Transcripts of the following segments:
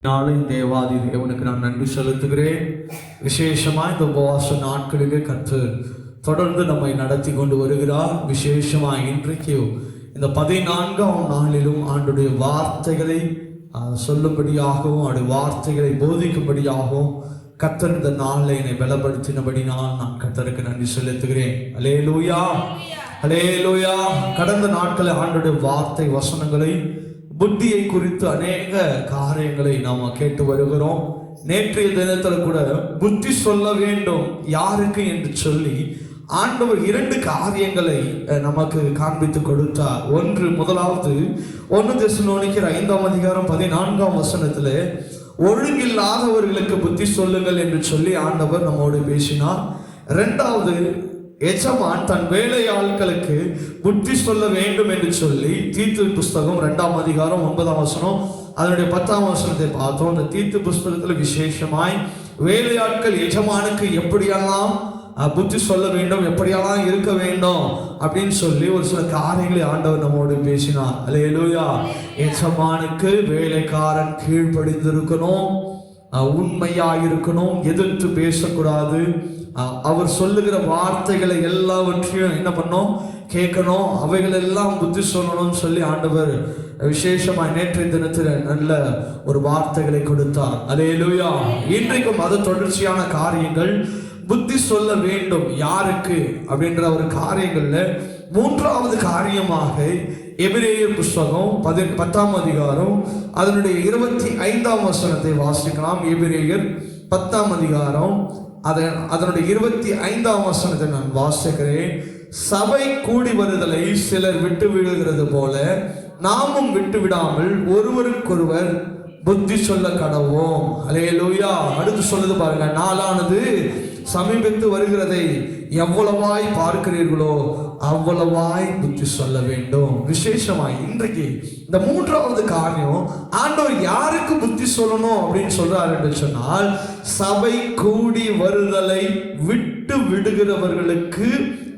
நாளும் தேவாதி தேவனுக்கு நான் நன்றி செலுத்துகிறேன். விசேஷமாக இந்த உபவாச நாட்களிலே கர்த்தர் தொடர்ந்து நம்மை நடத்தி கொண்டு வருகிறார். விசேஷமாக இன்றைக்கு இந்த 14ஆம் நாளிலும் ஆண்டுடைய வார்த்தைகளை சொல்லும்படியாகவும் அவருடைய வார்த்தைகளை போதிக்கும்படியாகவும் கர்த்தர் இந்த நாளில் என்னை பலப்படுத்தினபடினால் நான் கர்த்தருக்கு நன்றி செலுத்துகிறேன். அல்லேலூயா, அல்லேலூயா. கடந்த நாட்களில் ஆண்டுடைய வார்த்தை வசனங்களை புத்தியை குறித்து அநேக காரியங்களை நாம் கேட்டு வருகிறோம். நேற்றைய தினத்தில் கூட புத்தி சொல்ல வேண்டும் யாருக்கு என்று சொல்லி ஆண்டவர் 2 காரியங்களை நமக்கு காண்பித்து கொடுத்தார். முதலாவது 1 தெசலோனிக்கர் 5ஆம் அதிகாரம் 14ஆம் வசனத்தில் ஒழுங்கில்லாதவர்களுக்கு புத்தி சொல்லுங்கள் என்று சொல்லி ஆண்டவர் நம்மோடு பேசினார். 2வது எஜமான் தன் வேலையாட்களுக்கு புத்தி சொல்ல வேண்டும் என்று சொல்லி தீத்து புஸ்தகம் 2ஆம் அதிகாரம் 9ஆம் வசனம் அதனுடைய 10ஆம் வசனத்தை பார்த்தோம். அந்த தீத்து புஸ்தகத்தில் விசேஷமாய் வேலையாட்கள் எஜமானுக்கு எப்படியெல்லாம் புத்தி சொல்ல வேண்டும், எப்படியெல்லாம் இருக்க வேண்டும் அப்படின்னு சொல்லி ஒரு சில காரியங்களை ஆண்டவர் நம்மோடு பேசினார். அல்லேலூயா. எஜமானுக்கு வேலைக்காரன் கீழ்ப்படிந்திருக்கணும், உண்மையாயிருக்கணும், எதிர்த்து பேசக்கூடாது, அவர் சொல்லுகிற வார்த்தைகளை எல்லாவற்றையும் என்ன பண்ணோம், கேட்கணும், அவைகள் எல்லாம் புத்தி சொல்லணும்னு சொல்லி ஆண்டவர் விசேஷமாக நேற்றைய தினத்தில் நல்ல ஒரு வார்த்தைகளை கொடுத்தார். அல்லேலூயா. இன்றைக்கும் அது தொடர்ச்சியான காரியங்கள் புத்தி சொல்ல வேண்டும் யாருக்கு அப்படின்ற ஒரு காரியங்கள்ல 3வது காரியமாக எபிரேயர் புஸ்தகம் 10ஆம் அதிகாரம் அதனுடைய 25ஆம் வசனத்தை வாசிக்கலாம். எபிரேயர் 10ஆம் அதிகாரம் அதனுடைய 25ஆம் வசனத்தை நான் வாசிக்கிறேன். சபை கூடி வருதலை சிலர் விட்டு விடுகிறது போல நாமும் விட்டு விடாமல் ஒருவருக்கொருவர் புத்தி சொல்ல கடவோம். அல்லேலூயா. அடுத்து சொல்லுது பாருங்க, நாளானது சமீபத்து வருகிறதை எவ்வளவாய் பார்க்கிறீர்களோ அவ்வளவாய் புத்தி சொல்ல வேண்டும். விசேஷமாய் இன்றைக்கு இந்த 3வது காரியம் ஆண்டவர் யாருக்கு புத்தி சொல்லணும் அப்படின்னு சொல்றாரு என்று சொன்னால், சபை கூடி வருதலை விட்டு விடுகிறவர்களுக்கு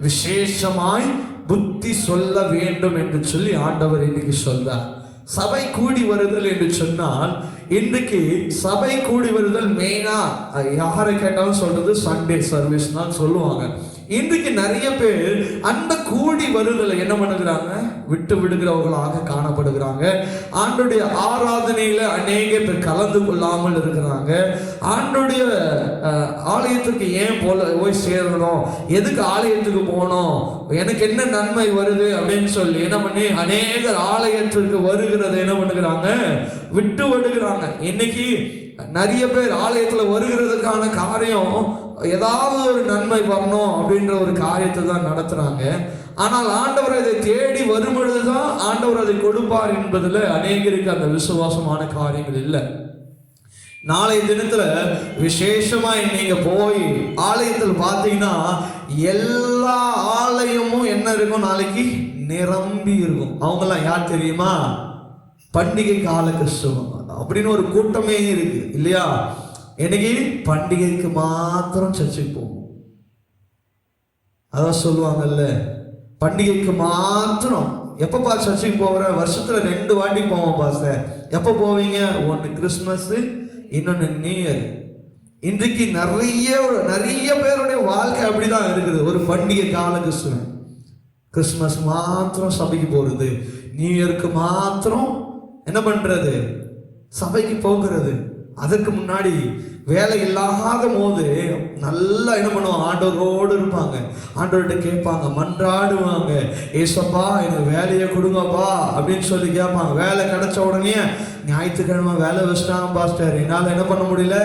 விசேஷமாய் புத்தி சொல்ல வேண்டும் என்று சொல்லி ஆண்டவர் இன்னைக்கு சொல்றார். சபை கூடி வருதல் என்று சொன்னால் இன்றைக்கு சபை கூடி வருதல் மெயினா யாரை கேட்டாலும் சொல்றது சண்டே சர்வீஸ் தான் சொல்லுவாங்க. இன்றைக்கு நிறைய பேர் அந்த கூடி வருதலை என்ன பண்ணுகிறாங்க, விட்டு விடுகிறவர்களாக காணப்படுகிறாங்க. ஆண்டுடைய ஆராதனையில அநேக பேர் கலந்து கொள்ளாமல் இருக்கிறாங்க. ஆண்டுடைய ஆலயத்துக்கு ஏன் போய் சேரணும், எதுக்கு ஆலயத்துக்கு போகணும், எனக்கு என்ன நன்மை வருது அப்படின்னு சொல்லி என்ன பண்ணி அநேகர் ஆலயத்திற்கு வருகிறத என்ன பண்ணுகிறாங்க, விட்டு விடுகிறாங்க. இன்னைக்கு நிறைய பேர் ஆலயத்துல வருகிறதுக்கான காரியம் ஏதாவது ஒரு நன்மை வரணும் அப்படின்ற ஒரு காரியத்தை தான் நடத்துறாங்க. ஆனால் ஆண்டவர் அதை தேடி வரும் பொழுதுதான் ஆண்டவர் அதை கொடுப்பார் என்பதுல அநேகருக்கு அந்த விசுவாசமான காரியங்கள் இல்லை. நாளைய தினத்துல விசேஷமா நீங்க போய் ஆலயத்தில் பார்த்தீங்கன்னா எல்லா ஆலயமும் என்ன இருக்கும், நாளைக்கு நிரம்பி இருக்கும். அவங்கெல்லாம் யார் தெரியுமா, பண்டிகை கால கிறிஸ்தவம் அப்படின்னு ஒரு கூட்டமே இருக்கு இல்லையா. இன்னைக்கு பண்டிகைக்கு மாத்திரம் சர்ச்சுக்கு போகும். அதான் சொல்லுவாங்கல்ல, பண்டிகைக்கு மாத்திரம். எப்பப்பா சர்ச்சுக்கு போகிற, வருஷத்துல 2 வாட்டி போவோம் பாஸ்டர். எப்போ போவீங்க, ஒன்று கிறிஸ்மஸ், இன்னொன்று நியூ இயர். இன்றைக்கு நிறைய பேருடைய வாழ்க்கை அப்படிதான் இருக்குது. ஒரு பண்டிகை கால கிறிஸ்துவன், கிறிஸ்மஸ் மாத்திரம் சபைக்கு போறது, நியூ இயருக்கு மாத்திரம் என்ன பண்றது, சபைக்கு போகிறது. அதற்கு முன்னாடி வேலை இல்லாத போது நல்லா என்ன பண்ணுவாங்க, ஆண்டவரோடு இருப்பாங்க, ஆண்டவர்கிட்ட கேட்பாங்க, மன்றாடுவாங்க, ஏசப்பா எனக்கு வேலையை கொடுங்கப்பா அப்படின்னு சொல்லி கேட்பாங்க. வேலை கிடைச்ச உடனே ஞாயிற்றுக்கிழமை வேலை வச்சுட்டாங்க பாஸ்டர், என்னால் என்ன பண்ண முடியல,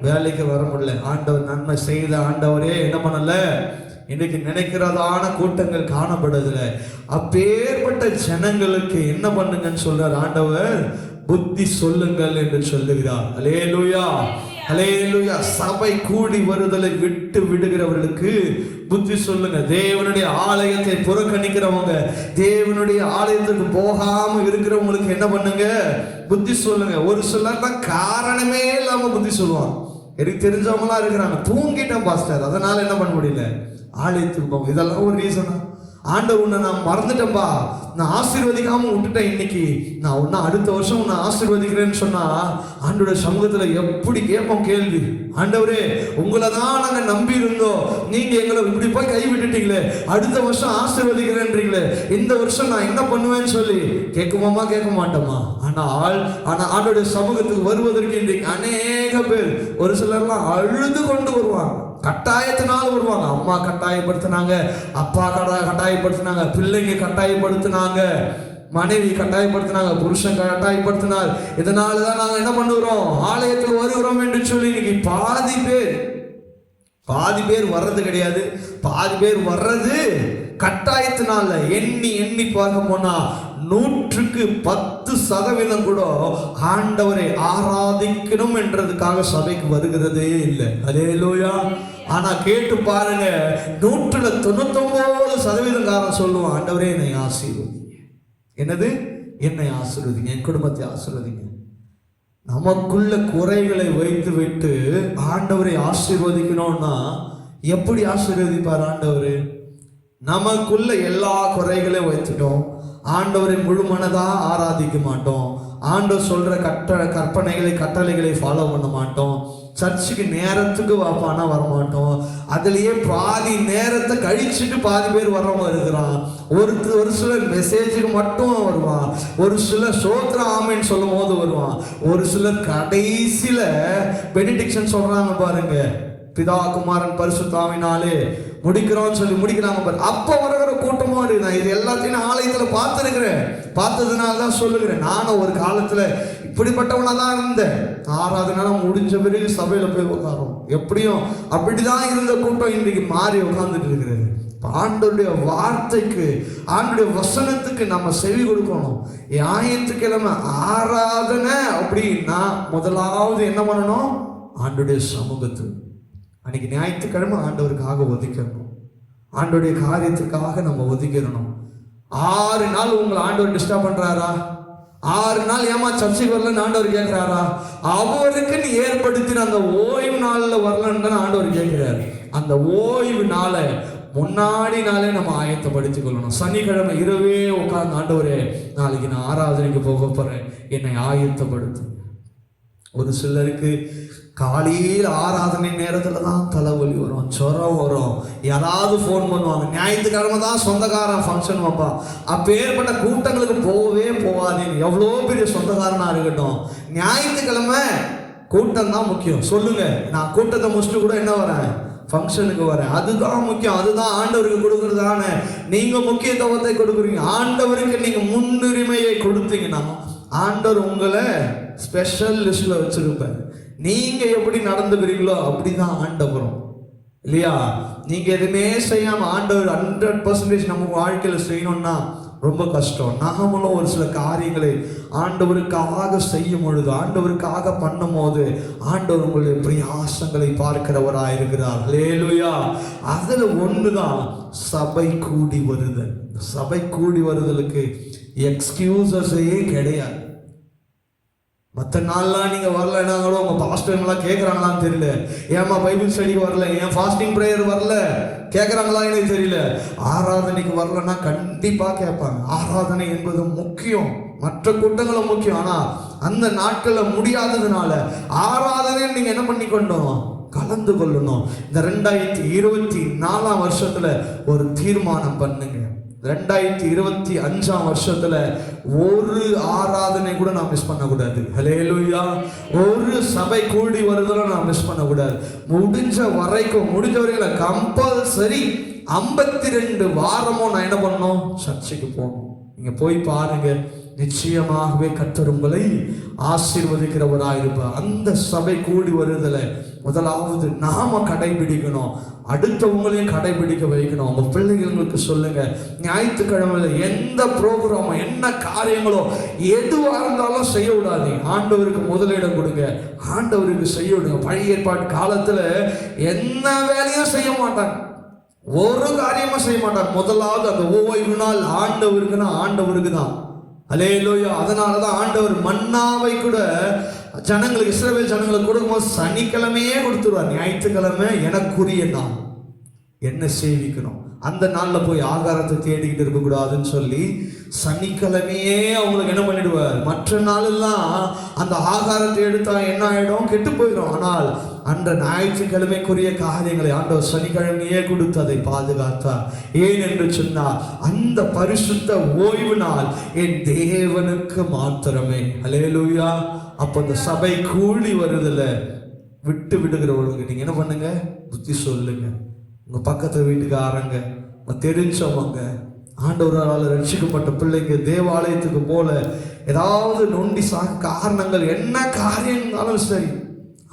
வேலைக்கு வர முடியல. ஆண்டவர் நன்மை செய்த ஆண்டவரே என்ன பண்ணல, இன்னைக்கு நினைக்கிறதான கூட்டங்கள் காணப்படுதுல. அப்பேற்பட்ட ஜனங்களுக்கு என்ன பண்ணுங்கன்னு சொல்றார் ஆண்டவர், புத்தி சொல்லுங்கள் என்று சொல்லுகிறார். அல்லேலூயா, அல்லேலூயா. சபை கூடி வருதலை விட்டு விடுகிறவர்களுக்கு புத்தி சொல்லுங்க. தேவனுடைய ஆலயத்தை புறக்கணிக்கிறவங்க, தேவனுடைய ஆலயத்துக்கு போகாம இருக்கிறவங்களுக்கு என்ன பண்ணுங்க, புத்தி சொல்லுங்க. ஒரு சிலர் தான் காரணமே இல்லாம புத்தி சொல்லுவாங்க. எனக்கு தெரிஞ்சவங்களா இருக்கிறாங்க, தூங்கிட்டேன் பாஸ்டர் அதனால என்ன பண்ண முடியல ஆலயத்துக்கு போங்க, இதெல்லாம் ஒரு ரீசனா. ஆண்டவர் உன்னை நான் மறந்துட்டேன்பா, நான் ஆசீர்வதிக்காம விட்டுட்டேன், இன்னைக்கு நான் உன்னை அடுத்த வருஷம் உன்னை ஆசீர்வதிக்கிறேன்னு சொன்னா ஆண்டவருடைய சமூகத்துல எப்படி கேட்போம் கேள்வி? ஆண்டவரே, உங்களை தான் நாங்க நம்பி இருந்தோம், நீங்க எங்களை இப்படி போய் கைவிட்டுட்டீங்களே, அடுத்த வருஷம் ஆசீர்வதிக்கிறேன்றீங்களே, இந்த வருஷம் நான் என்ன பண்ணுவேன்னு சொல்லி கேட்குமாமா? கேட்க மாட்டோமா? ஆனால் ஆண்டவருடைய சமூகத்துக்கு வருவதற்கு இன்றைக்கு அநேக பேர், ஒரு சிலர்லாம் அழுது கொண்டு வருவாங்க, கட்டாயத்தினால வருவாங்க. அம்மா கட்டாயப்படுத்தினாங்க, அப்பா கட்டாயப்படுத்தினாங்க, பிள்ளைங்க கட்டாயப்படுத்தினாங்க, மனைவி கட்டாயப்படுத்தினாங்க, புருஷன் கட்டாயப்படுத்தினார். இதனாலதான் நாங்க என்ன பண்ணுறோம், ஆலயத்துக்கு வருகிறோம் என்று சொல்லி இன்னைக்கு பாதி பேர் வர்றது கிடையாது. பாதி பேர் வர்றது கட்டாயத்தினால. எண்ணி பார்க்க போனா 100% கூட ஆண்டவரை ஆராதிக்கணும் என்றதுக்காக சபைக்கு வருகிறதே இல்லை. அல்லேலூயா. ஆனா கேட்டு பாருங்க, 99% சொல்லுவான், ஆண்டவரே என்னை ஆசீர்வதிங்க. என்னது? என்னை ஆசீர்வதிங்க, என் குடும்பத்தை ஆசீர்வதிங்க. நமக்குள்ள குறைகளை வைத்து விட்டு ஆண்டவரை ஆசீர்வதிக்கணும்னா எப்படி ஆசீர்வதிப்பார் ஆண்டவர்? நமக்குள்ள எல்லா குறைகளையும் வைத்துட்டோம், ஆண்டவரை முழு மனதா ஆராதிக்க மாட்டோம், ஆண்டவர் சொல்ற கட்டளைகளை ஃபாலோ பண்ண மாட்டோம், சர்ச்சுக்கு நேரத்துக்கு வாப்பானா வரமாட்டோம், அதுலயே பாதி நேரத்தை கழிச்சுட்டு பாதி பேர் வர்றவங்க இருக்கிறான். ஒரு சிலர் மெசேஜுக்கு மட்டும் வருவான், ஒரு சிலர் சோத்ர ஆமைன்னு சொல்லும் போது வருவான், ஒரு சிலர் கடைசியில பெனிடிக்ஷன் சொல்றாங்க பாருங்க, பிதா குமாரன் பரிசுத்தாவினாலே முடிக்கிறோம்னு சொல்லி முடிக்கிறாங்க பாரு. அப்ப வருகிற கூட்டமும் இருக்கு. நான் இது எல்லாத்தையும் ஆலயத்துல பார்த்துருக்கிறேன், பார்த்ததுனாலதான் சொல்லுகிறேன். நானும் ஒரு காலத்துல இப்படிப்பட்டவனா தான் இருந்தேன். ஆராதனால முடிஞ்ச பிறகு சபையில போய் உட்காரோம், எப்படியும் அப்படிதான் இருந்த கூட்டம் இன்றைக்கு மாறி உட்கார்ந்துட்டு இருக்கிறது. ஆண்டவருடைய வார்த்தைக்கு, ஆண்டவருடைய வசனத்துக்கு நம்ம செவி கொடுக்கணும். ஞாயிற்றுக்கிழமை ஆராதனை அப்படின்னா முதலாவது என்ன பண்ணணும்? ஆண்டவருடைய சமூகத்துக்கு அன்னைக்கு ஞாயிற்றுக்கிழமை ஆண்டவருக்காக ஒதுக்கணும், ஆண்டவருடைய காரியத்துக்காக நம்ம ஒதுக்கிடணும். 6 நாள் உங்களை ஆண்டவர் டிஸ்டர்ப் பண்றாரா? 6 நாள் ஏமா சர்ச்சைக்கு வரலன்னு ஆண்டவர் கேட்கிறாரா? அவருக்குன்னு ஏற்படுத்தின அந்த ஓய்வு நாளில் வரலன்னு ஆண்டவர் கேட்கிறாரு. அந்த ஓய்வு நாளை முன்னாடி நாளே நம்ம ஆயத்தப்படுத்திக் கொள்ளணும். சனிக்கிழமை இரவே உட்கார்ந்து, ஆண்டவரே நாளைக்கு நான் ஆராதனைக்கு போக போறேன், என்னை ஆயத்தப்படுத்து. ஒரு சிலருக்கு காலையில் ஆராதனை நேரத்தில் தான் தலைவலி வரும், ஜுரம் வரும், யாராவது ஃபோன் பண்ணுவாங்க, ஞாயிற்றுக்கிழமை தான் சொந்தக்காரன் ஃபங்க்ஷன் வைப்பா, அப்பேற்பட்ட கூட்டங்களுக்கு போகவே போகாதீங்க. எவ்வளோ பெரிய சொந்தக்காரனாக இருக்கட்டும், ஞாயிற்றுக்கிழமை கூட்டம் தான் முக்கியம். சொல்லுங்க, நான் கூட்டத்தை முடிச்சுட்டு கூட என்ன வரேன், ஃபங்க்ஷனுக்கு வரேன், அதுதான் முக்கியம். அதுதான் ஆண்டவருக்கு கொடுக்கறதான. நீங்க முக்கியத்துவத்தை கொடுக்குறீங்க, ஆண்டவருக்கு நீங்க முன்னுரிமையை கொடுத்தீங்கன்னா ஆண்டவர் உங்களை ஸ்பெஷல் லிஸ்ட்ல வச்சிருப்பாரு. நீங்க எப்படி நடந்துக்கிறீங்களோ அப்படிதான் ஆண்டவரும், இல்லையா? நீங்க எதுவுமே செய்யாம ஆண்டவர் 100% நம்ம வாழ்க்கையில செய்யணும்னா ரொம்ப கஷ்டம். நாமளும் ஒரு சில காரியங்களை ஆண்டவருக்காக செய்யும் பொழுது, ஆண்டவருக்காக பண்ணும் போது ஆண்டவர் உங்களுடைய பிரயாசங்களை பார்க்கிறவராக இருக்கிறார். அல்லேலூயா. அதுல ஒண்ணுதான் சபை கூடி வருதல். சபை கூடி வருதலுக்கு எக்ஸ்கியூசஸே கிடையாது. மற்ற நாள்லாம் நீங்க வரலன்னா கூட உங்க பாஸ்டர்லாம் கேட்கறாங்களான்னு தெரியல, ஏமா பைபிள் ஸ்டடிக்கு வரல, ஏன் ஃபாஸ்டிங் ப்ரேயர் வரல கேட்கறாங்களா எனக்கு தெரியல. ஆராதனைக்கு வரலன்னா கண்டிப்பா கேட்பாங்க. ஆராதனை என்பது முக்கியம், மற்ற கூட்டங்களும் முக்கியம். ஆனா அந்த நாட்கள்ல முடியாததுனால ஆராதனை நீங்க என்ன பண்ணி கொண்டோம், கலந்து கொள்ளணும். இந்த 2024 வருஷத்துல ஒரு தீர்மானம் பண்ணுங்க. 2025 வருஷத்துல ஒரு ஆராதனை கூட நான் மிஸ் பண்ணக்கூடாது. ஹல்லேலூயா. ஒரு சபை கூடி வருதல நான் மிஸ் பண்ணக்கூடாது. முடிஞ்ச வரைக்கும் கம்பல்சரி 52 வாரமும் நான் என்ன பண்ணணும், சர்ச்சைக்கு போகணும். நீங்க போய் பாருங்க, நிச்சயமாகவே கர்த்தர் உங்களை ஆசீர்வதிக்கிறவராயிருப்பார். அந்த சபை கூடி வருதலை முதலாவது நாம கடைபிடிக்கணும், அடுத்தவங்களையும் கடைபிடிக்க வைக்கணும். உங்க பிள்ளைங்களுக்கு சொல்லுங்க, ஞாயிற்றுக்கிழமையில எந்த ப்ரோக்ராமோ என்ன காரியங்களோ எதுவா இருந்தாலும் செய்ய விடாது, ஆண்டவருக்கு முதலிடம் கொடுங்க, ஆண்டவருக்கு செய்ய விடுங்க. பழைய ஏற்பாட்டு காலத்துல என்ன வேலையும் செய்ய மாட்டாங்க, ஒரு காரியமா செய்ய மாட்டாங்க. முதலாவது அந்த ஓய்வு நாள் ஆண்டவருக்கு தான். அல்லேலூயா. அதனாலதான் ஆண்டவர் மன்னாவை கூட ஜனங்களுக்கு, இஸ்ரவேல் ஜனங்களுக்கு கொடுக்கும்போது சனிக்கிழமையே கொடுத்துருவார். ஞாயிற்றுக்கிழமை எனக்குரிய நாள், என்ன சேவிக்கணும், அந்த நாள்ல போய் ஆகாரத்தை தேடிக்கிட்டு இருக்கக்கூடாதுன்னு சொல்லி சனிக்கிழமையே அவங்களுக்கு என்ன பண்ணிடுவார். மற்ற நாளெல்லாம் அந்த ஆகாரத்தை எடுத்தா என்ன ஆயிடும், கெட்டு போயிடும். ஆனால் அன்ற ஞாயிற்றுக்கிழமைக்குரிய காரியங்களை ஆண்டவர் சனிக்கிழமையே கொடுத்து அதை பாதுகாத்தார். ஏன் என்று சொன்னால் அந்த பரிசுத்த ஓய்வு நாள் என் தேவனுக்கு மாத்திரமே. அல்லேலூயா. அப்ப அந்த சபை கூடி வருதுல விட்டு விடுகிறவங்களுக்கு நீங்க என்ன பண்ணுங்க, புத்தி சொல்லுங்க. உங்க பக்கத்து வீட்டுக்காரங்க, தெரிஞ்சவங்க, ஆண்டவரால் ரட்சிக்கப்பட்ட பிள்ளைங்க தேவாலயத்துக்கு போல ஏதாவது நொண்டி காரணங்கள் என்ன காரியம் இருந்தாலும் சரி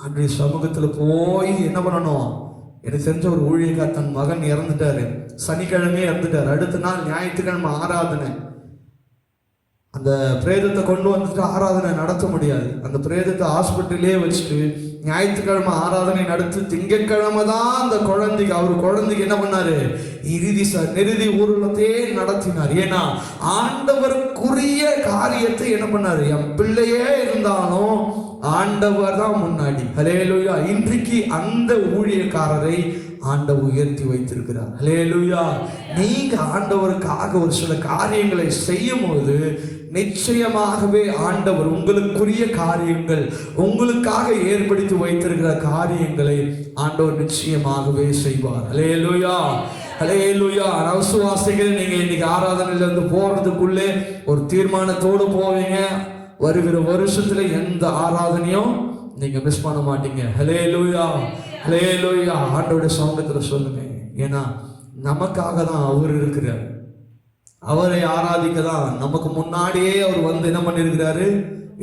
அன்றைய சமூகத்தில் போய் என்ன பண்ணணும். எனக்கு தெரிஞ்ச ஒரு ஊழியக்கார் தன் மகன் இறந்துட்டாரு, சனிக்கிழமையே இறந்துட்டாரு. அடுத்த நாள் ஞாயிற்றுக்கிழமை ஆராதனை. அந்த பிரேதத்தை கொண்டு வந்துட்டு ஆராதனை நடத்த முடியாது. அந்த பிரேதத்தை ஹாஸ்பிட்டலே வச்சுட்டு ஞாயிற்றுக்கிழமை ஆராதனை நடத்தி திங்கட்கிழமை தான் அந்த குழந்தைக்கு என்ன பண்ணாரு, நிறுதி ஊர்வலத்தையே நடத்தினார். ஏன்னா ஆண்டவருக்குரிய காரியத்தை என்ன பண்ணாரு, என் பிள்ளையே இருந்தாலும் ஆண்டவர் தான் முன்னாடி. ஹல்லேலூயா. இன்றைக்கு அந்த ஊழியக்காரரை ஆண்டவர் உயர்த்தி வைத்திருக்கிறார். ஹல்லேலூயா. நீங்க ஆண்டவருக்காக ஒரு சில காரியங்களை செய்யும் போது நிச்சயமாகவே ஆண்டவர் உங்களுக்குரிய காரியங்கள், உங்களுக்காக ஏற்படுத்தி வைத்திருக்கிற காரியங்களை ஆண்டவர் நிச்சயமாகவே செய்வார். ஹல்லேலூயா. ஹல்லேலூயா. விசுவாசிகள் நீங்க இன்னைக்கு ஆராதனையில இருந்து போறதுக்குள்ளே ஒரு தீர்மானத்தோடு போவீங்க. வருகிற வருஷத்துல எந்த ஆராதனையும் நீங்க மிஸ் பண்ண மாட்டீங்க. ஹல்லேலூயா. ஹல்லேலூயா. ஆண்டவருடைய சமூகத்துல சொல்லுங்க. ஏன்னா நமக்காக தான் அவர் இருக்கிறார். அவரை ஆராதிக்க தான் நமக்கு முன்னாடியே அவர் வந்து என்ன பண்ணிருக்கிறாரு,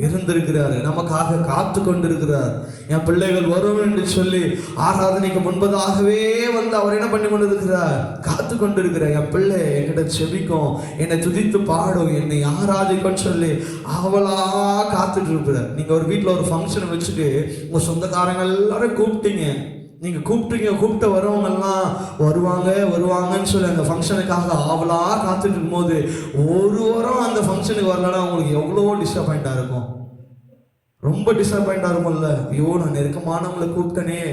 இருந்திருக்கிறாரு. நமக்காக காத்து கொண்டிருக்கிறார். என் பிள்ளைகள் வரும் என்று சொல்லி ஆராதனைக்கு முன்பதாகவே வந்து அவர் என்ன பண்ணி கொண்டிருக்கிறார், காத்து கொண்டிருக்கிறார். என் பிள்ளை என்கிட்ட செபிக்கும், என்னை துதித்து பாடும், என்னை ஆராதிக்கும் சொல்லி அவளா காத்துட்டு இருக்கிறார். நீங்க ஒரு வீட்டில் ஒரு ஃபங்க்ஷன் வச்சுட்டு உங்க சொந்தக்காரங்க எல்லாரும் கூப்பிட்டீங்க, நீங்க கூப்பிட்ட வரவங்க எல்லாம் வருவாங்கன்னு சொல்லி அந்த ஃபங்க்ஷனுக்காக ஆவலா காத்துட்டு இருக்கும் போது ஒரு வாரம் அந்த ஃபங்க்ஷனுக்கு வரலன்னா உங்களுக்கு எவ்வளோ டிசப்பாயிண்டா இருக்கும், ரொம்ப டிசப்பாயிண்டா இருக்கும்ல. ஐயோ நான் நெருக்கமானவங்களை கூப்பிட்டனே,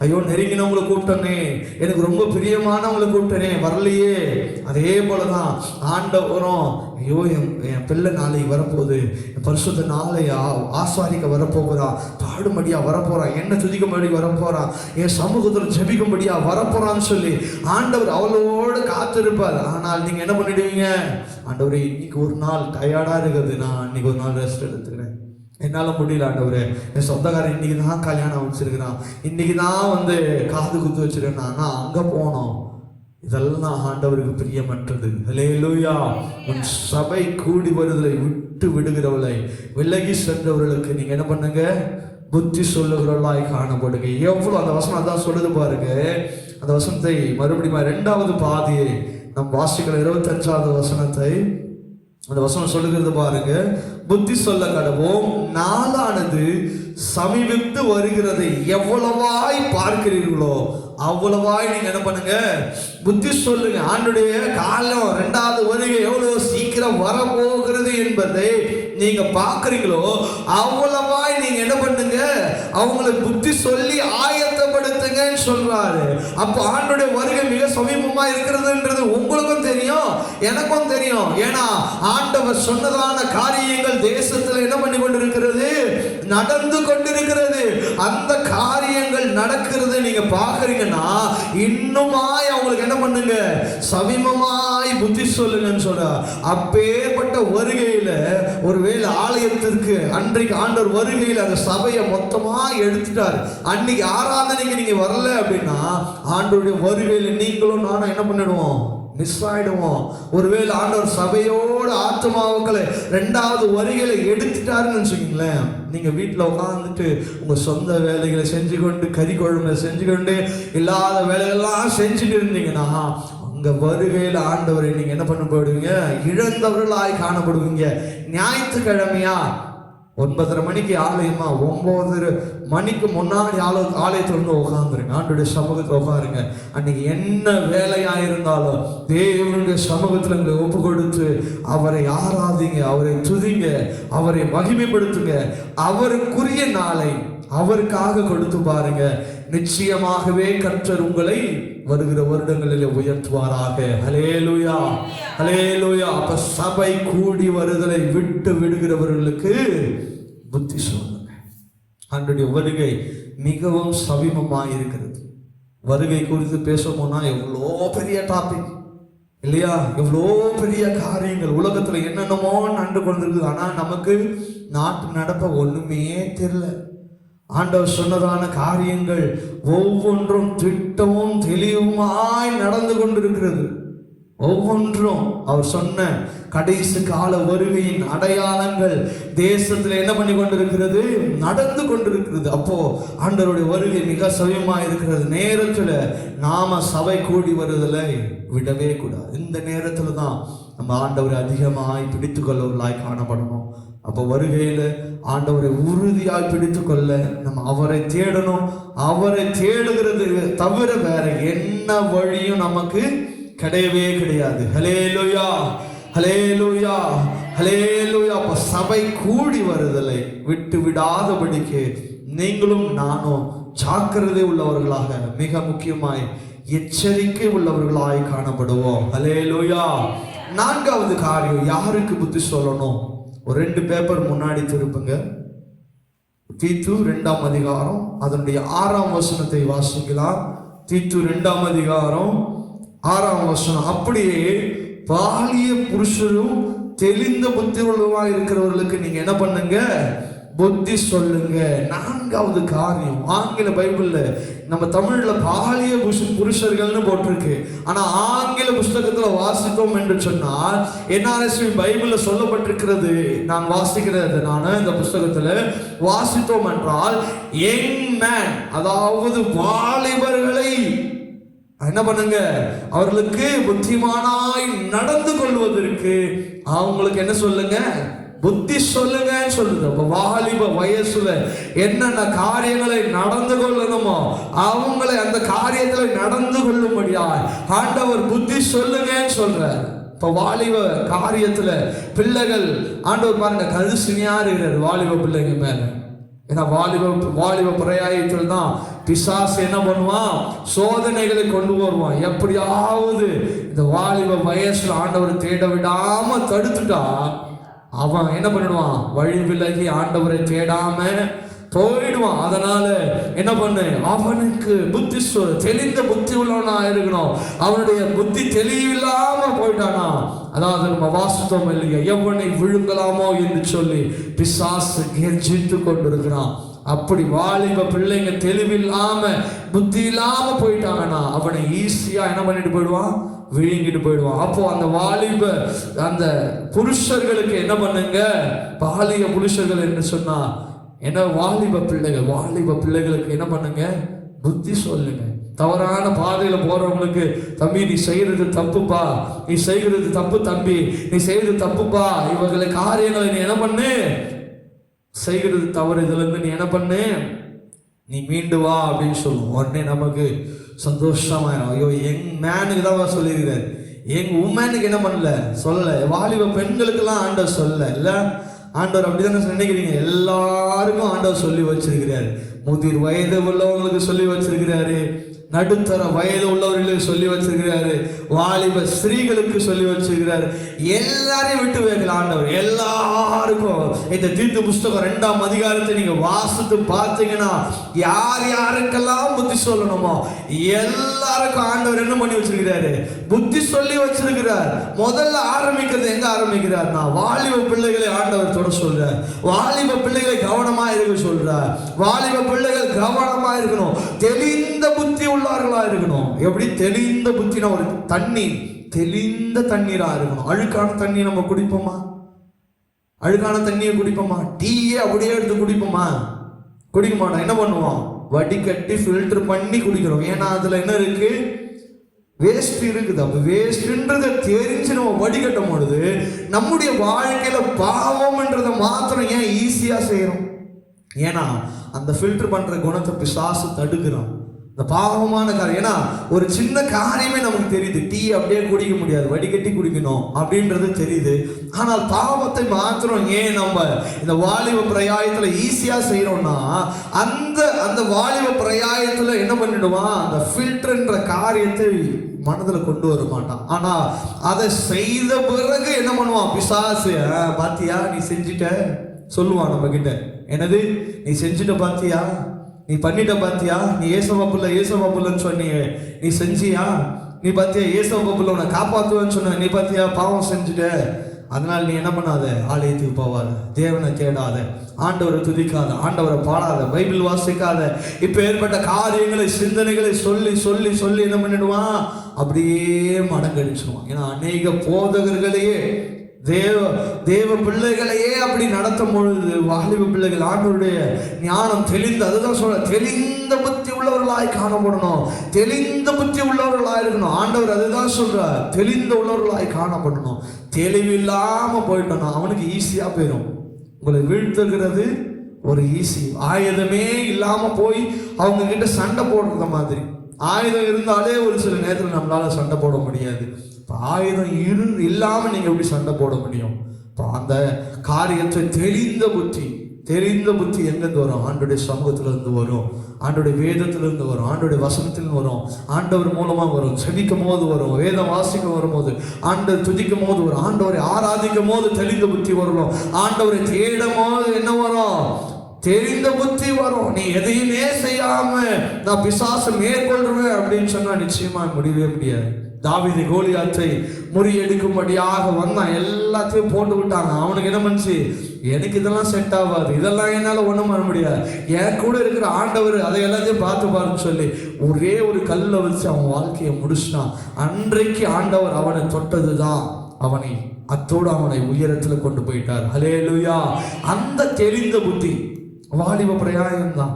ஐயோ நெருங்கினவங்களை கூப்பிட்டனே, எனக்கு ரொம்ப பிரியமானவங்களை கூப்பிட்டனே, வரலையே. அதே போலதான் ஆண்டவரும், ஐயோ என் பிள்ளை நாளைக்கு வரப்போகுது, என் பரிசுத்த நாளை ஆஸ்வாதிக்க வரப்போகிறான், பாடும்படியா வரப்போறான், என்ன துதிக்கும்படி வரப்போறான், என் சமூகத்தில் ஜெபிக்கும்படியா வரப்போறான்னு சொல்லி ஆண்டவர் அவளோடு காத்திருப்பார். ஆனால் நீங்க என்ன பண்ணிடுவீங்க, ஆண்டவரே இன்னைக்கு ஒரு நாள் டயர்டா இருக்குது, நான் இன்னைக்கு ஒரு நாள் ரெஸ்ட் எடுத்துக்கிறேன், என்னால் முடியல ஆண்டவரே, என் சொந்தக்காரன் இன்னைக்கு தான் கல்யாணம் வச்சிருக்கிறான், இன்னைக்கு தான் வந்து காது குத்து வச்சிருக்கேன், நான் அங்கே போனோம். இதெல்லாம் ஆண்டவருக்கு பிரியமற்றது. ஹல்லேலூயா. உன் சபை கூடி வருதலை விட்டு விடுகிறவளை, விலகி சென்றவர்களுக்கு நீங்க என்ன பண்ணுங்க, புத்தி சொல்லுகிறவர்களாய் காணப்படுங்க. எவ்வளவு அந்த வசனம் அதான் சொல்லுது பாருங்க. அந்த வசனத்தை மறுபடியும் 2வது பாதியை நம் வாசிக்கிற 25வது வசனத்தை அந்த வசனம் சொல்லுகிறது பாருங்க. புத்தி சொல்ல கடவோம், நாளானது சமீபித்து வருகிறதை எவ்வளவாய் பார்க்கிறீர்களோ அவ்வளவாய் நீங்க என்ன பண்ணுங்க, புத்தி சொல்லுங்க. ஆண்டுடைய காலம் 2வது வருகை எவ்வளவு சீக்கிரம் வரப்போகிறது என்பதை நீங்க பாக்குறீங்களோ அவ்வளவாய் நீங்க என்ன பண்ணுங்க, அவங்களுக்கு புத்தி சொல்லி ஆயத்தப்படுத்துங்கன்னு சொல்றாரு. அப்போ ஆண்டுடைய வருகை மிக சமீபமா இருக்கிறதுன்றது உங்களுக்கும் தெரியும், எனக்கும் தெரியும். ஏன்னா ஆண்டவர் சொன்னதான காரியங்கள் தேசத்துல என்ன பண்ணி கொண்டிருக்கிறது, நடந்து கொண்டிருக்கிறது. அந்த காரியங்கள் நடக்கிறது நீங்க பாக்குறீங்கன்னா இன்னுமாய் அவங்களுக்கு என்ன பண்ணுங்க, சமீபமாய் புத்தி சொல்லுங்கன்னு சொல்ற. அப்பேற்பட்ட வருகையில ஒருவேளை ஆலயத்திற்கு அன்றைக்கு ஆண்டவர் வருகையில் அந்த சபையை மொத்தமா எடுத்துட்டார். அன்னைக்கு ஆராதனைக்கு நீங்க வரல அப்படின்னா ஆண்டவருடைய வருகையில நீங்களும் நானும் என்ன பண்ணிடுவோம், மிஸ் ஆயிடுவோம். ஒருவேளை ஆண்டவர் சபையோட ஆத்மாக்களை 2வது வருகையில எடுத்துட்டாருன்னு வச்சுக்கீங்களேன், நீங்க வீட்டில் உட்காந்துட்டு உங்க சொந்த வேலைகளை செஞ்சு கொண்டு, கறி குழம்புல செஞ்சு கொண்டு, இல்லாத வேலைகள்லாம் செஞ்சுட்டு இருந்தீங்கன்னா அங்க வருகையில் ஆண்டவரை நீங்க என்ன பண்ண போடுவீங்க, இழந்தவர்களாய் காணப்படுவீங்க. ஞாயிற்றுக்கிழமையா 9:30 மணிக்கு ஆலயமா, 9 மணிக்கு முன்னாடி ஆலயத்துல வந்து உட்காந்துருங்க, ஆண்டோடைய சமூகத்தில் உட்காருங்க. அன்னைக்கு என்ன வேலையா இருந்தாலும் தேவனுடைய சமூகத்தில் உங்களை ஒப்பு கொடுத்து அவரை ஆராதிங்க, அவரை துதிங்க, அவரை மகிமைப்படுத்துங்க. அவருக்குரிய நாளை அவருக்காக கொடுத்து பாருங்க. நிச்சயமாகவே கர்த்தர் உங்களை வருகிற வருடங்களில் உயர்த்துவாராக. ஹல்லேலூயா, ஹல்லேலூயா. அப்ப சபை கூடி வருதலை விட்டு விடுகிறவர்களுக்கு புத்தி சொல்லுங்க. அவருடைய வருகை மிகவும் சமீபமாக இருக்கிறது. வருகை குறித்து பேச போனா எவ்வளோ பெரிய டாபிக் இல்லையா? எவ்வளோ பெரிய காரியங்கள் உலகத்துல என்னென்னமோ நடந்து கொண்டிருக்குது. ஆனா நமக்கு நாட்டு நடப்ப ஒண்ணுமே தெரியல. ஆண்டவர் சொன்னதான காரியங்கள் ஒவ்வொன்றும் திட்டமும் தெளிவுமாய் நடந்து கொண்டிருக்கிறது. ஒவ்வொன்றும் அவர் சொன்ன கடைசி கால வருகையின் அடையாளங்கள் தேசத்துல என்ன பண்ணி கொண்டிருக்கிறது? நடந்து கொண்டிருக்கிறது. அப்போ ஆண்டவருடைய வருகை மிக சமயமா இருக்கிறது. நேரத்துல நாம சபை கூடி வருதலை விடவே கூடாது. இந்த நேரத்துல தான் நம்ம ஆண்டவரை அதிகமாய் பிடித்து கொள்ளவர்களாய் காணப்படணும். அப்போ வருகையில ஆண்டவரை உறுதியாய் பிடித்து கொள்ள நம்ம அவரை தேடணும். அவரை தேடுகிறது தவிர வேற என்ன வழியும் நமக்கு கிடையவே கிடையாது. ஹல்லேலூயா, ஹல்லேலூயா, ஹல்லேலூயா. அப்ப சபை கூடி வருதலை விட்டு விடாதபடிக்கு நீங்களும் நானும் ஜாக்கிரதை உள்ளவர்களாக, மிக முக்கியமாய் எச்சரிக்கை உள்ளவர்களாய் காணப்படுவோம். ஹல்லேலூயா. நான்காவது காரியம், யாருக்கு புத்தி சொல்லணும்? ஒரு 2 பேப்பர் முன்னாடி திருப்புங்க. தீத்து 2ஆம் அதிகாரம் அதனுடைய 6ஆம் வசனத்தை வாசிக்கலாம். தீத்து 2ஆம் அதிகாரம் 6ஆம் வசனம். அப்படியே பாலிய புருஷரும் தெளிந்த புத்தி உள்ளவர்களாக இருக்கிறவர்களுக்கு நீங்க என்ன பண்ணுங்க? புத்தி சொல்லுங்க. நான்காவது காரியம், ஆங்கில பைபிள்ல நம்ம தமிழ்ல பாலிய புருஷர்கள்னு போட்டிருக்கு. ஆனா ஆங்கில புஸ்தகத்துல வாசித்தோம் என்று சொன்னால் NRSV பைபிள்ல சொல்லப்பட்டிருக்கிறது. நான் வாசிக்கிறது, நான் இந்த புஸ்தகத்துல வாசித்தோம் என்றால் யங் மேன், அதாவது வாலிபர்களை என்ன பண்ணுங்க? அவர்களுக்கு புத்திமானாய் நடந்து கொள்வதற்கு அவங்களுக்கு என்ன சொல்லுங்க? புத்தி சொல்லுங்க சொல்லுது. அப்ப வாலிப வயசுல என்னென்ன காரியங்களை நடந்து கொள்ளணுமோ அவங்களை அந்த காரியத்துல நடந்து கொள்ளும்படியா ஆண்டவர் புத்தி சொல்லுங்க சொல்றார். இப்ப வாலிப காரியத்துல பிள்ளைகள் ஆண்டவர் பாருங்க கருசினியா இருக்கிறார் வாலிப பிள்ளைங்க மேல. ஏன்னா வாலிப பிரயாயத்தில் தான் பிசாசு என்ன பண்ணுவான்? சோதனைகளை கொண்டு வருவான். எப்படியாவது இந்த வாலிப வயசுல ஆண்டவரை தேட விடாம தடுத்துட்டா அவன் என்ன பண்ணிடுவான்? வழி விலகி ஆண்டவரை தேடாம போயிடுவான். அதனால என்ன பண்ணு? அவனுக்கு புத்தி தெளிந்த புத்தி உள்ளவனா இருக்கணும். அவனுடைய புத்தி தெளிவில்லாம போயிட்டானா, அதாவது நம்ம வாசித்தோம் இல்லையா, எவனை விழுங்கலாமோ என்று சொல்லி பிசாசு கெர்ஜித்து கொண்டிருக்கிறான். அப்படி வாலிப பிள்ளைங்க தெளிவில்லாம புத்தி இல்லாம போயிட்டாங்கன்னா அவனை ஈஸியா என்ன பண்ணிட்டு போயிடுவான்? விழுங்கிட்டு போயிடுவான். அப்போ அந்த வாலிப அந்த புருஷர்களுக்கு என்ன பண்ணுங்க? பாலிய புருஷர்கள் என்று சொன்னா என்ன? வாலிப பிள்ளைகளுக்கு என்ன பண்ணுங்க? புத்தி சொல்லுங்க. தவறான பாதையில போறவங்களுக்கு, தம்பி நீ செய்யறது தப்புப்பா, நீ செய்கிறது தப்பு தம்பி, நீ செய்யறது தப்புப்பா, இவர்களை காரியங்களை நீ என்ன பண்ணு? செய்கிறது தவறு, இதுல இருந்து நீ என்ன பண்ணு? நீ மீண்டு வா அப்படின்னு சொல்லுவோம். உடனே நமக்கு சந்தோஷமாயிரும். ஐயோ, யங் மேனுக்கு தான் சொல்லியிருக்கிறார், யங் உமனுக்கு என்ன பண்ணல சொல்லல. வாலிப பெண்களுக்கெல்லாம் ஆண்டவர் சொல்லல இல்ல. ஆண்டவர் அப்படிதானே நினைக்கிறீங்க? எல்லாருக்கும் ஆண்டவர் சொல்லி வச்சிருக்கிறார். முதிர் வயது உள்ளவங்களுக்கு சொல்லி வச்சிருக்கிறாரு, நடுத்தர வயது உள்ளவர்களுக்கு சொல்லி வச்சிருக்கிறாரு, வாலிப ஸ்திரீகளுக்கு சொல்லி வச்சிருக்கிறாரு. எல்லாரையும் விட்டு வைக்கல ஆண்டவர். எல்லாருக்கும் இந்த தீத்து புஸ்தகம் 2ஆம் அதிகாரத்தை நீங்க வாசித்து பார்த்தீங்கன்னா யார் யாருக்கெல்லாம் புத்தி சொல்லணுமோ எல்லாருக்கும் ஆண்டவர் என்ன பண்ணி வச்சிருக்கிறாரு? புத்தி சொல்லி வச்சிருக்கிறார். முதல்ல ஆரம்பிக்கிறது எங்க ஆரம்பிக்கிறார்னா வாலிப பிள்ளைகளை ஆண்டவர் தொட சொல்றார். வாலிப பிள்ளைகளை கவனமா இருக்க சொல்றார். வாலிப பிள்ளைகள் கவனமா இருக்கணும், தெளிந்த புத்தி உள்ளவர்களா இருக்கணும். எப்படி தெளிந்த புத்தினா? ஒரு தண்ணீர் தெளிந்த தண்ணீரா இருக்கணும். அழுக்கான தண்ணி நம்ம குடிப்போமா? அழுக்கான தண்ணியை குடிப்போமா? டீயே அப்படியே எடுத்து குடிப்போமா? குடிக்க மாட்டோம். என்ன பண்ணுவோம்? வடிகட்டி ஃபில்டர் பண்ணி குடிக்கிறோம். ஏன்னா அதுல என்ன இருக்கு? வேஸ்ட் இருக்குது. அப்ப வேஸ்ட்ன்றதை தெரிஞ்சு நம்ம வடிகட்டும் பொழுது நம்முடைய வாழ்க்கையில பாவம்ன்றதை மாத்திரம் ஏன் ஈஸியா செய்யறோம்? ஏன்னா அந்த ஃபில்டர் பண்ற குணத்தை பிசாசு தடுக்கிறான். இந்த பாவமான காரியம். ஏன்னா ஒரு சின்ன காரியமே நமக்கு தெரியுது, டீ அப்படியே குடிக்க முடியாது, வடிகட்டி குடிக்கணும் அப்படின்றது தெரியுது. ஆனால் பாவத்தை மாத்திரம் ஏன் நம்ம இந்த வாலிப பிரயாயத்துல ஈஸியா செய்யறோம்னா, அந்த வாலிப பிரயாயத்துல என்ன பண்ணிடுவான், அந்த ஃபில்டர்ன்ற காரியத்தை மனதில் கொண்டு வர மாட்டான். ஆனா அதை செய்த பிறகு என்ன பண்ணுவான் பிசாசு, பாத்தியா நீ செஞ்சிட்ட சொல்லுவான் நம்ம கிட்ட. என்னது நீ செஞ்சுட்ட பாத்தியா, நீ பண்ணிட்ட பாத்தியா, நீ ஏசவாப்புலன்னு சொன்னீங்க, நீ செஞ்சியா, நீ பாத்தியா ஏசவாப்புல உன்னை காப்பாத்துவேன்னு சொன்ன, நீ பாத்தியா பாவம் செஞ்சுட்ட. அதனால நீ என்ன பண்ணாத, ஆலயத்துக்கு போவாத, தேவனை தேடாத, ஆண்டவரை துதிக்காத, ஆண்டவரை பாடாத, பைபிள் வாசிக்காத, இப்ப ஏற்பட்ட காரியங்களை சிந்தனைகளை சொல்லி சொல்லி சொல்லி என்ன பண்ணிடுவான், அப்படியே மடங்கடிச்சிடுவான். ஏன்னா அநேக போதகர்களையே தேவ பிள்ளைகளையே அப்படி நடத்தும் பொழுது வாலிப பிள்ளைகள் ஆண்டவருடைய ஞானம் தெளிந்து, அதுதான் சொல்ற, தெளிந்த புத்தி உள்ளவர்களாய் காணப்படணும், தெளிந்த புத்தி உள்ளவர்களாய் இருக்கணும். ஆண்டவர் அதுதான் சொல்றார், தெளிந்த உள்ளவர்களாய் காணப்படணும். தெளிவில்லாம போயிட்டோம்னா அவனுக்கு ஈஸியா போயிடும். உங்களை வீழ்த்துகிறது ஒரு ஈஸி. ஆயுதமே இல்லாம போய் அவங்க கிட்ட சண்டை போடுறத மாதிரி. ஆயுதம் இருந்தாலே ஒரு சில நேரத்தில் நம்மளால சண்டை போட முடியாது. இப்போ ஆயுதம் இல்லாமல் நீங்கள் எப்படி சண்டை போட முடியும்? இப்போ அந்த காரியத்தை தெரிந்த புத்தி எங்கேருந்து வரும்? ஆண்டோடைய சமூகத்திலிருந்து வரும், ஆண்டோடைய வேதத்திலிருந்து வரும், ஆண்டோடைய வசனத்திலிருந்து வரும், ஆண்டவர் மூலமாக வரும், செபிக்கும் போது வரும், வேதம் வாசிக்க வரும்போது, ஆண்டவர் துதிக்கும் போது வரும், ஆண்டவரை ஆராதிக்கும் போது தெளிந்த புத்தி வரணும், ஆண்டவரை தேடும் போது என்ன வரும், தெரிந்த புத்தி வரும். நீ எதையுமே செய்யாம நான் பிசாசை மேற்கொள்றேன் அப்படின்னு சொன்னா நிச்சயமா முடியவே முடியாது. தாவீது கோலியாத்தை முறியடிக்கும்படியாக வந்தான், எல்லாத்தையும் போட்டு விட்டாங்க. அவனுக்கு என்ன பண்ணுச்சு, எனக்கு இதெல்லாம் செட் ஆகாது, இதெல்லாம் என்னால ஒண்ணும் பண்ண முடியாது, என் கூட இருக்கிற ஆண்டவர் அதை எல்லாத்தையும் பார்த்து பாருன்னு சொல்லி ஒரே ஒரு கல்லை வச்சு அவன் வாழ்க்கையை முடிச்சிட்டான். அன்றைக்கு ஆண்டவர் அவனை தொட்டதுதான் அவனை அத்தோடு அவனை உயரத்துல கொண்டு போயிட்டார். ஹல்லேலூயா. அந்த தெளிந்த புத்தி வாலிப பிரயாயம் தான்.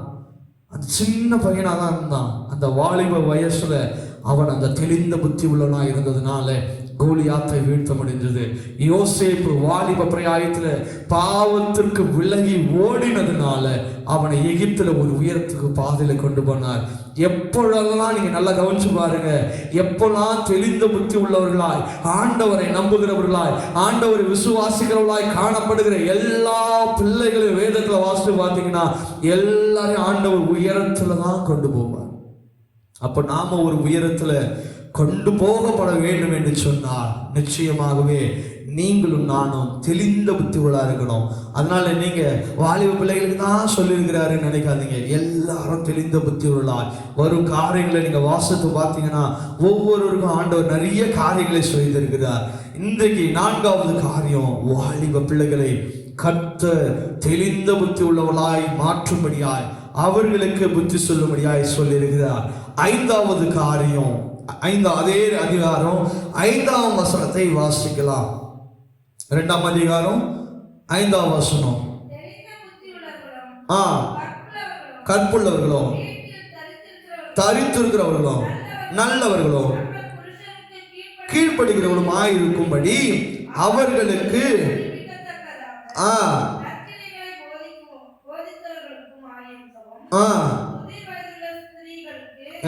அந்த சின்ன பையனா தான் இருந்தான். அந்த வாலிப வயசுல அவன் அந்த தெளிந்த புத்தி உள்ளவனா இருந்ததுனால கோலியாத்தை வீழ்த்த முடிந்தது. யோசேப்பு வாலிப பிரயாயத்துல பாவத்திற்கு விலகி ஓடினதுனால அவனை எகிப்துல ஒரு உயரத்துக்கு பாதையில கொண்டு போனார். எப்பொழுதெல்லாம் நீங்க நல்லா கவனிச்சு பாருங்க, எப்பெல்லாம் தெளிந்த புத்தி உள்ளவர்களாய், ஆண்டவரை நம்புகிறவர்களாய், ஆண்டவரை விசுவாசிக்கிறவர்களாய் காணப்படுகிற எல்லா பிள்ளைகளையும் வேதத்துல வாசித்து பார்த்தீங்கன்னா எல்லாரையும் ஆண்டவர் உயரத்துல தான் கொண்டு போவார். அப்ப நாம ஒரு உயரத்துல கொண்டு போகப்பட வேண்டும் என்று சொன்னால் நிச்சயமாகவே நீங்களும் நானும் தெளிந்த புத்திகளா இருக்கணும். அதனால நீங்க வாலிப பிள்ளைகளுக்கு தான் சொல்லியிருக்கிறாருன்னு நினைக்காதீங்க. எல்லாரும் தெளிந்த புத்திகளாய் வரும் காரியங்களை நீங்க வாசித்து பார்த்தீங்கன்னா ஒவ்வொருவருக்கும் ஆண்டவர் நிறைய காரியங்களை செய்திருக்கிறார். இன்றைக்கு 4வது காரியம், வாலிப பிள்ளைகளை கர்த்தர் தெளிந்த புத்தி உள்ளவர்களாய் மாற்றும்படியாய் அவர்களுக்கு புத்தி சொல்லும்படியாய் சொல்லியிருக்கிறார். 5வது காரியம், அதே அதிகாரம் 5ஆம் வசனத்தை வாசிக்கலாம். 2ஆம் அதிகாரம் 5ஆம் வசனம். கற்புள்ளவர்களோ, தரித்திருக்கிறவர்களோ, நல்லவர்களோ, கீழ்ப்படுகிறவர்களுமாய் இருக்கும்படி அவர்களுக்கு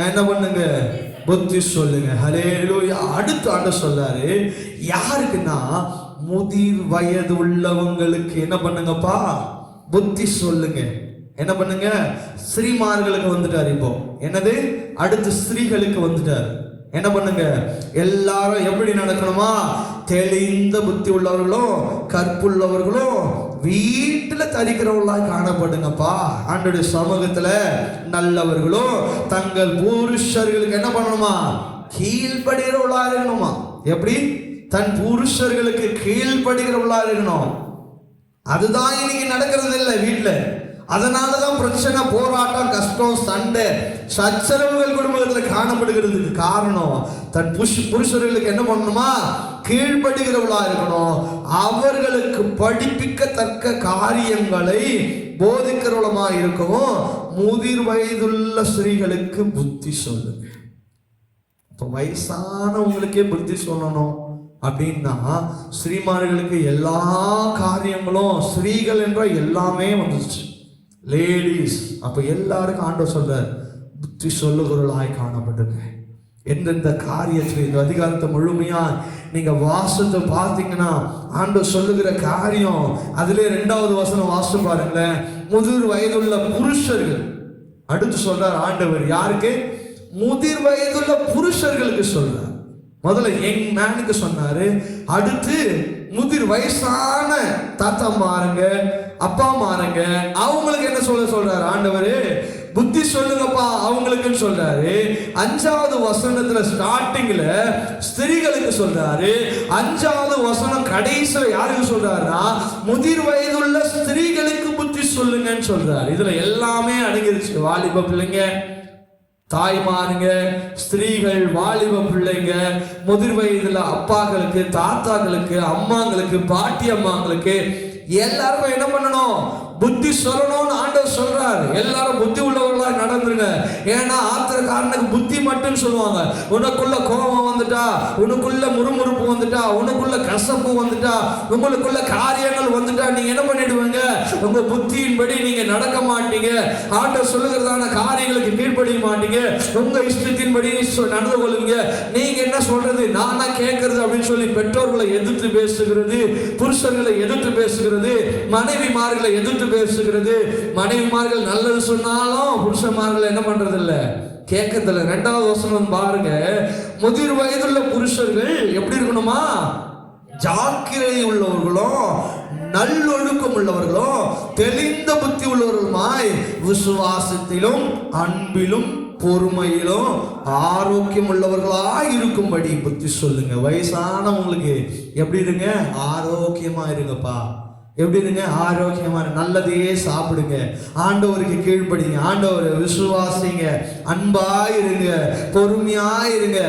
என்ன பண்ணுங்க, புத்தி சொல்லுங்க. ஹல்லேலூயா. அடுத்து ஆண்டவர் சொல்றாரு, யாருக்குன்னா முதிர் வயது உள்ளவங்களுக்கு என்ன பண்ணுங்கப்பா, புத்தி சொல்லுங்க. என்ன பண்ணுங்க, ஸ்ரீமார்களுக்கு வந்துட்டார். இப்போ என்னது, அடுத்து ஸ்திரீகளுக்கு வந்துட்டார். என்ன பண்ணுங்க, எல்லாரும் எப்படி நடக்கணுமா, தெளிந்த புத்தி உள்ளவர்களும் கற்புள்ளவர்களும் வீட்டுல தரிக்கிறவர்களாய் காணப்படுங்கப்பா. ஆண்டவருடைய சமூகத்துல நல்லவர்களும் தங்கள் புருஷர்களுக்கு என்ன பண்ணணுமா, கீழ்படுகிறவர்களா இருக்கணுமா. எப்படி, தன் புருஷர்களுக்கு கீழ்படுகிறவர்களா இருக்கணும். அதுதான் இன்னைக்கு நடக்கிறது இல்லை வீட்டுல. அதனாலதான் பிரச்சனை, போராட்டம், கஷ்டம், சண்டை, சச்சரவுகள் குடும்பத்தில் காணப்படுகிறதுக்கு காரணம் தன் புருஷர்களுக்கு என்ன பண்ணணுமா, கீழ்படுகிறவளா இருக்கணும். அவர்களுக்கு படிப்பிக்கத்தக்க காரியங்களை போதிக்கிறவளமா இருக்கவும் முதிர் வயதுள்ள ஸ்திரீகளுக்கு புத்தி சொல்லுங்க. இப்ப வயசானவங்களுக்கே புத்தி சொல்லணும் அப்படின்னா ஸ்ரீமார்களுக்கு எல்லா காரியங்களும், ஸ்திரீகள் என்ற எல்லாமே வந்துச்சு, லேடிஸ். அப்ப எல்லாருக்கும் ஆண்டவர் சொல்றார், புத்தி புத்தி சொல்லுகிறவர்களாய் காணப்படுங்க. எந்தெந்த காரியத்தில் இந்த அதிகாரத்தை முழுமையா நீங்க வாசத்தை பார்த்தீங்கன்னா ஆண்டவர் சொல்லுகிற காரியம் அதிலே 2வது வசனம் வாசித்து பாருங்களேன். முதிர் வயதுள்ள புருஷர்கள், அடுத்து சொல்றார் ஆண்டவர் யாருக்கு? முதிர் வயதுள்ள புருஷர்களுக்கு சொல்றார். முதல்ல யங் மேனுக்கு சொன்னாரு, அடுத்து முதிர் வயசான தாத்தா மாருங்க, அப்பா மாருங்க, அவங்களுக்கு என்ன சொல்றாரு ஆண்டவரு? புத்தி சொல்லுங்கப்பா அவங்களுக்குன்னு சொல்றாரு. 5வது வசனத்துல ஸ்டார்டிங்ல ஸ்திரீகளுக்கு சொல்றாரு. 5வது வசனம் கடைசியில யாருக்கு சொல்றாருன்னா முதிர் வயதுள்ள ஸ்திரீகளுக்கு புத்தி சொல்லுங்கன்னு சொல்றாரு. இதுல எல்லாமே அடங்கிருச்சு. வாலிப பிள்ளைங்க, தாய்மாருங்க, ஸ்திரீகள், வாலிப பிள்ளைங்க, முதிர் வயதுல அப்பாக்களுக்கு, தாத்தாக்களுக்கு, அம்மாங்களுக்கு, பாட்டி அம்மாங்களுக்கு எல்லாருக்கும் என்ன பண்ணணும்? புத்தி சொல்லணும்னு ஆண்டவர் சொல்றாரு. எல்லாரும் புத்தி உள்ளவர்களா நடந்துருங்க. ஏன்னா ஆத்திரக்காரனுக்கு புத்தி மட்டும் சொல்லுவாங்க. உனக்குள்ள கோபம் வந்துட்டா, உனக்குள்ள முறுமுறுப்பு வந்துட்டா, உனக்குள்ள கசப்பு வந்துட்டா, உங்களுக்குள்ள காரியங்கள் வந்துட்டா நீங்க என்ன பண்ணிடுவீங்க? உங்க புத்தியின்படி நீங்க நடக்க மாட்டீங்க. ஆண்டவர் சொல்லுகிறதான காரியங்களுக்கு கீழ்ப்படிய மாட்டீங்க. உங்க இஷ்டத்தின்படி நடந்து கொள்வீங்க. நீங்க என்ன சொல்றது, நானா கேட்கறது அப்படின்னு சொல்லி பெற்றோர்களை எதிர்த்து பேசுகிறது, புருஷர்களை எதிர்த்து பேசுகிறது, மனைவிமார்களை எதிர்த்து பேசுகிறது. மனைவிமார்கள் நல்லது சொன்னாலும் புருஷன்மார்கள் என்ன பண்றது இல்ல, கேட்கறதில்ல. 2வது வசனம் பாருங்க. முதிர் வயதுள்ள புருஷர்கள் எப்படி இருக்கணுமா? ஜாக்கிரதை உள்ளவர்களும், நல்லொழுக்கம் உள்ளவர்களும், தெளிந்த புத்தி உள்ளவர்களுமாய் விசுவாசத்திலும் அன்பிலும் பொறுமையிலும் ஆரோக்கியம் உள்ளவர்களாய் இருக்கும்படி புத்தி சொல்லுங்க. வயசானவங்களுக்கு எப்படி இருங்க? ஆரோக்கியமா இருங்கப்பா. எப்படி இருங்க? ஆரோக்கியமா, நல்லதையே சாப்பிடுங்க, ஆண்டவருக்கு கீழ்ப்படிங்க, ஆண்டவரை விசுவாசிங்க, அன்பாயிருங்க, பொறுமையாயிருங்க,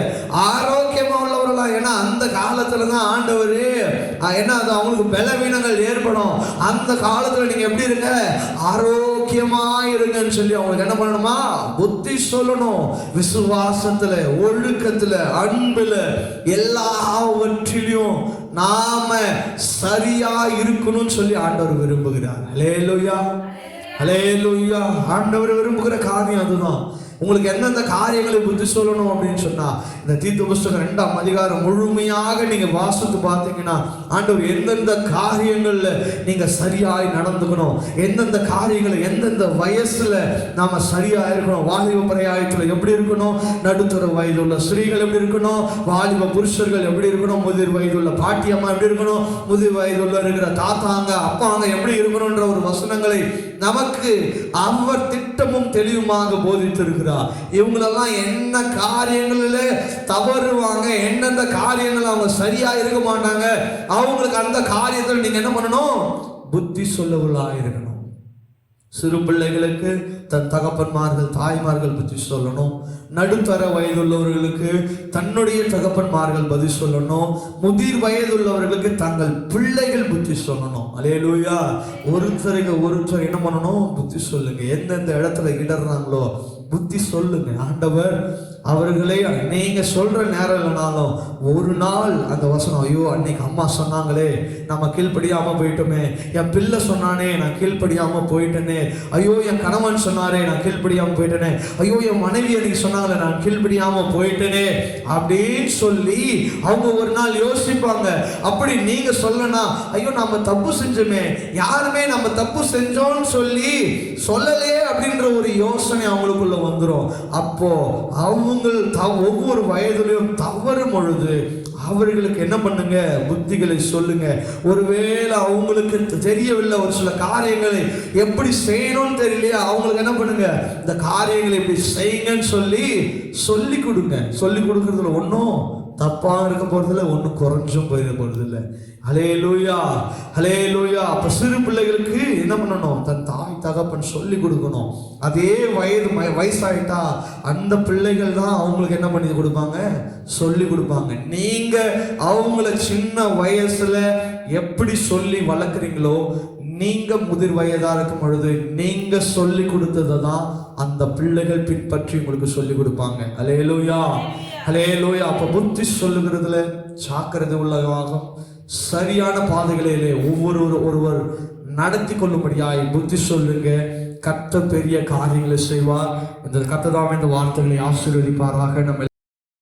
ஆரோக்கியமா உள்ளவர்களா. ஏன்னா அந்த காலத்துல தான் ஆண்டவர் ஏன்னா அது அவங்களுக்கு பலவீனங்கள் ஏற்படும். அந்த காலத்துல நீங்க எப்படி இருங்க? ஆரோக்கியமா இருங்கன்னு சொல்லி அவங்களுக்கு என்ன பண்ணணுமா? புத்தி சொல்லணும். விசுவாசத்துல, ஒழுக்கத்துல, அன்புல, எல்லாவற்றிலும் நாம சரியா இருக்கணும்னு சொல்லி ஆண்டவர் விரும்புகிறார். ஹல்லேலூயா, ஹல்லேலூயா. ஆண்டவர் விரும்புகிற காரியம் அதுதான். உங்களுக்கு எந்தெந்த காரியங்களை புத்தி சொல்லணும் அப்படின்னு சொன்னா இந்த தீத்து புஸ்தகம் 2ஆம் அதிகாரம் முழுமையாக நீங்க வாசித்து பார்த்தீங்கன்னா ஆண்டவர் எந்தெந்த காரியங்கள்ல நீங்க சரியாய் நடந்துக்கணும், எந்தெந்த காரியங்களை எந்தெந்த வயசுல நாம சரியா இருக்கணும். வாலிப பிராயத்துல எப்படி இருக்கணும், நடுத்தர வயதுள்ள ஸ்திரீகள் எப்படி இருக்கணும், வாலிப புருஷர்கள் எப்படி இருக்கணும், முதிர் வயதுள்ள பாட்டியம்மா எப்படி இருக்கணும், முதிர் வயதுள்ள இருக்கிற தாத்தாங்க அப்பாங்க எப்படி இருக்கணும்ன்ற ஒரு வசனங்களை நமக்கு அவர் திட்டமும் தெளிவுமாக போதித்திருக்கிறார். இவங்களெல்லாம் என்ன காரியங்களில் தவறுவாங்க, எந்தெந்த காரியங்கள் அவங்க சரியா இருக்க மாட்டாங்க, அவங்களுக்கு அந்த காரியத்தில் நீங்க என்ன பண்ணணும்? புத்தி சொல்லவர்களா இருக்கணும். சிறு பிள்ளைகளுக்கு தன் தகப்பன்மார்கள், தாய்மார்கள் புத்தி சொல்லணும். நடுத்தர வயதுள்ளவர்களுக்கு தன்னுடைய தகப்பன்மார்கள் பதில் சொல்லணும். முதிர் வயதுள்ளவர்களுக்கு தங்கள் பிள்ளைகள் புத்தி சொல்லணும். அல்லேலூயா. ஒருத்தருக்கு ஒருத்தர் என்ன பண்ணணும்? புத்தி சொல்லுங்க. எந்தெந்த இடத்துல இடறாங்களோ புத்தி சொல்லுங்க. ஆண்டவர் அவர்களே நீங்க சொல்ற நேரம் இல்லைனாலும் ஒரு நாள் அந்த வசனம், ஐயோ அன்னைக்கு அம்மா சொன்னாங்களே நம்ம கீழ்ப்படியாம போயிட்டோமே, என் பிள்ளை சொன்னானே நான் கீழ்ப்படியாம போயிட்டேனே, ஐயோ என் கணவன் சொன்னாரே நான் கீழ்ப்படியாம போயிட்டேனே, ஐயோ என் மனைவி அன்னைக்கு சொன்னாங்களே நான் கீழ்ப்படியாம போயிட்டேனே அப்படின்னு சொல்லி அவங்க ஒரு நாள் யோசிப்பாங்க. அப்படி நீங்க சொல்லனா, ஐயோ நம்ம தப்பு செஞ்சோமே, யாருமே நம்ம தப்பு செஞ்சோம்னு சொல்லி சொல்லலையே அப்படின்ற ஒரு யோசனை அவங்களுக்குள்ள வந்துடும். அப்போ அவங்க ஒவ்வொரு வயதிலும் தவறும் பொழுது அவர்களுக்கு என்ன பண்ணுங்க? புத்திகளை சொல்லுங்க. ஒருவேளை அவங்களுக்கு தெரியவில்லை, ஒரு சில காரியங்களை எப்படி செய்யணும்னு தெரியலையா, அவங்களுக்கு என்ன பண்ணுங்க? இந்த காரியங்களை இப்படி செய்யுங்கன்னு சொல்லி கொடுங்க. சொல்லி கொடுக்கறதுல ஒன்றும் தப்பா இருக்க போறதில்ல, ஒன்றும் குறைஞ்சும் போயிட போறதில்லை. ஹல்லேலூயா, ஹல்லேலூயா. அப்ப சிறு பிள்ளைகளுக்கு என்ன பண்ணணும்? தன் தாய் தகப்பன் சொல்லி கொடுக்கணும். அதே வயசாயிட்டா அந்த பிள்ளைகள் தான் அவங்களுக்கு என்ன பண்ணி கொடுப்பாங்க? சொல்லி கொடுப்பாங்க. நீங்க அவங்கள சின்ன வயசுல எப்படி சொல்லி வளர்க்குறீங்களோ, நீங்க முதிர் வயதா இருக்கும் பொழுது நீங்க சொல்லி கொடுத்ததை தான் அந்த பிள்ளைகள் பின்பற்றி உங்களுக்கு சொல்லி கொடுப்பாங்க. ஹல்லேலூயா, ஹல்லேலூயா. அப்ப புத்தி சொல்லுகிறதுல ஜாக்கிரதை உள்ளவாகும். சரியான பாதைகளிலே ஒருவர் நடத்தி கொள்ளும்படியாய் புத்தி சொல்லுங்க. கர்த்தர் பெரிய காரியங்களை செய்வார். இந்த கர்த்தர் தாமே இந்த வார்த்தைகளை ஆசீர்வதிப்பாராக. நம்ம